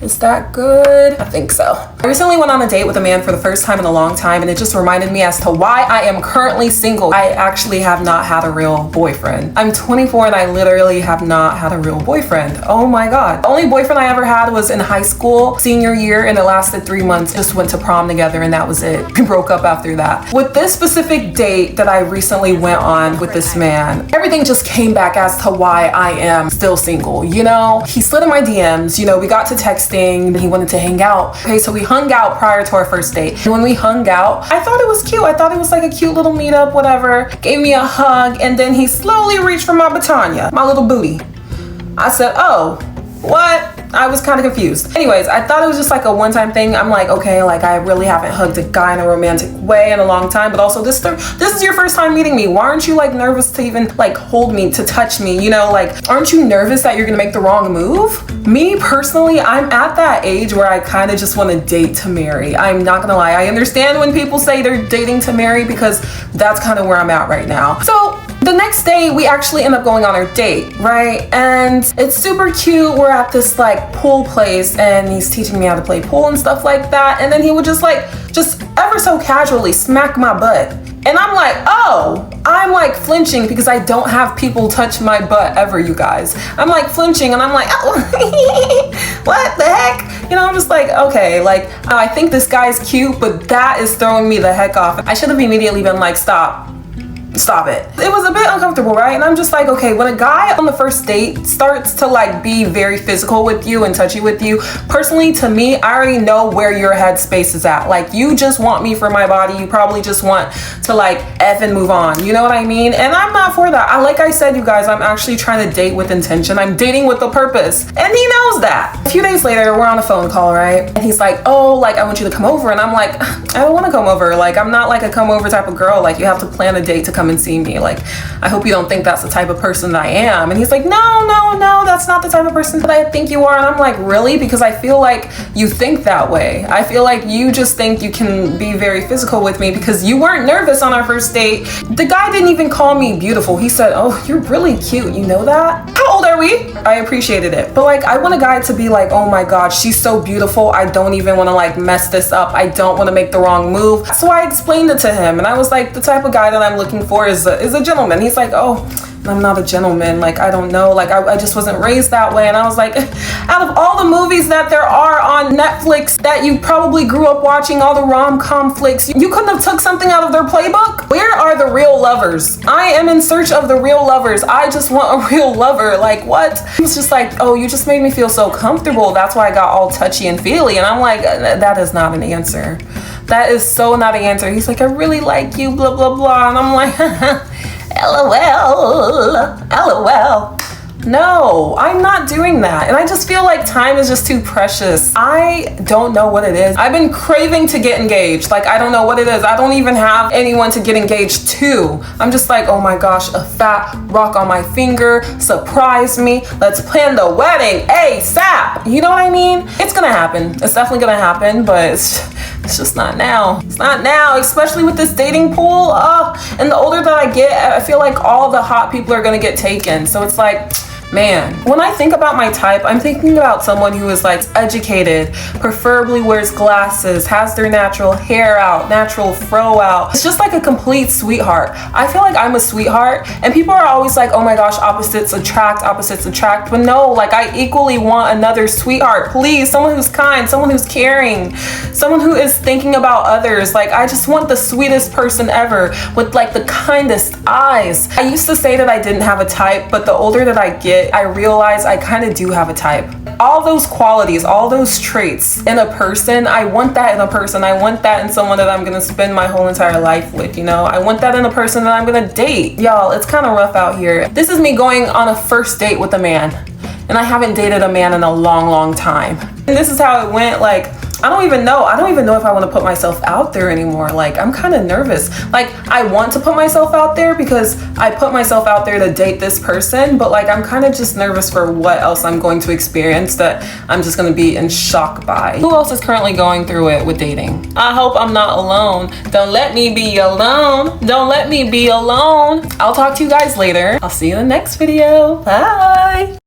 Is that good? I think so. I recently went on a date with a man for the first time in a long time, and it just reminded me as to why I am currently single. I actually have not had a real boyfriend. I'm 24 and I literally have not had a real boyfriend. Oh my God. The only boyfriend I ever had was in high school, senior year, and it lasted 3 months. Just went to prom together and that was it. We broke up after that. With this specific date that I recently went on with this man, everything just came back as to why I am still single. You know, he slid in my DMs, you know, we got to texting. He wanted to hang out. Okay, so we hung out prior to our first date. And when we hung out, I thought it was cute. I thought it was like a cute little meetup, whatever. Gave me a hug, and then he slowly reached for my batanya, my little booty. I said, oh, what? I was kind of confused. Anyways, I thought it was just like a one-time thing. I'm like, okay, like I really haven't hugged a guy in a romantic way in a long time, but also this is your first time meeting me. Why aren't you like nervous to even like hold me, to touch me? You know, like, aren't you nervous that you're gonna make the wrong move? Me personally, I'm at that age where I kind of just want to date to marry. I'm not gonna lie. I understand when people say they're dating to marry because that's kind of where I'm at right now. So the next day, we actually end up going on our date, right? And it's super cute. We're at this like pool place and he's teaching me how to play pool and stuff like that. And then he would just ever so casually smack my butt. And I'm like, oh, I'm like flinching because I don't have people touch my butt ever, you guys. I'm like flinching and I'm like, oh, what the heck? You know, I'm just like, okay, like, I think this guy's cute, but that is throwing me the heck off. I should have immediately been like, stop it. It was a bit uncomfortable, right? And I'm just like, okay, when a guy on the first date starts to like be very physical with you and touchy with you, personally to me, I already know where your headspace is at. Like, you just want me for my body. You probably just want to like F and move on. You know what I mean? And I'm not for that. Like I said, you guys, I'm actually trying to date with intention. I'm dating with a purpose. And he knows that. A few days later, we're on a phone call, right? And he's like, oh, like I want you to come over. And I'm like, I don't want to come over. Like, I'm not like a come over type of girl. Like, you have to plan a date to come and see me. Like, I hope you don't think that's the type of person that I am. And he's like, no, that's not the type of person that I think you are. And I'm like, really? Because I feel like you think that way. I feel like you just think you can be very physical with me because you weren't nervous on our first date. The guy didn't even call me beautiful. He said, oh, you're really cute. You know that? How old are we? I appreciated it. But like, I want a guy to be like, oh my God, she's so beautiful. I don't even want to like mess this up. I don't want to make the wrong move. So I explained it to him and I was like, the type of guy that I'm looking for is a gentleman. He's like, oh, I'm not a gentleman. Like, I don't know. Like, I just wasn't raised that way. And I was like, out of all the movies that there are on Netflix that you probably grew up watching, all the rom-com flicks, you couldn't have took something out of their playbook? Where are the real lovers? I am in search of the real lovers. I just want a real lover. Like, what? He was just like, oh, you just made me feel so comfortable. That's why I got all touchy and feely. And I'm like, that is not an answer. That is so not an answer. He's like, I really like you, blah, blah, blah. And I'm like, LOL. No, I'm not doing that. And I just feel like time is just too precious. I don't know what it is. I've been craving to get engaged. Like, I don't know what it is. I don't even have anyone to get engaged to. I'm just like, oh my gosh, a fat rock on my finger. Surprise me. Let's plan the wedding ASAP. You know what I mean? It's gonna happen. It's definitely gonna happen, but it's just not now. It's not now, especially with this dating pool. And the older that I get, I feel like all the hot people are gonna get taken. So it's like, man, when I think about my type, I'm thinking about someone who is like educated, preferably wears glasses, has their natural hair out, natural fro out. It's just like a complete sweetheart. I feel like I'm a sweetheart and people are always like, oh my gosh, opposites attract. But no, like I equally want another sweetheart. Please, someone who's kind, someone who's caring, someone who is thinking about others. Like, I just want the sweetest person ever with like the kindest eyes. I used to say that I didn't have a type, but the older that I get, I realize I kind of do have a type. All those qualities, all those traits in a person, I want that in a person. I want that in someone that I'm gonna spend my whole entire life with, you know? I want that in a person that I'm gonna date. Y'all, it's kind of rough out here. This is me going on a first date with a man, and I haven't dated a man in a long time. And this is how it went. Like, I don't even know if I want to put myself out there anymore. Like, I'm kind of nervous. Like, I want to put myself out there because I put myself out there to date this person, but like, I'm kind of just nervous for what else I'm going to experience that I'm just going to be in shock by. Who else is currently going through it with dating? I hope I'm not alone. Don't let me be alone. Don't let me be alone. I'll talk to you guys later. I'll see you in the next video. Bye.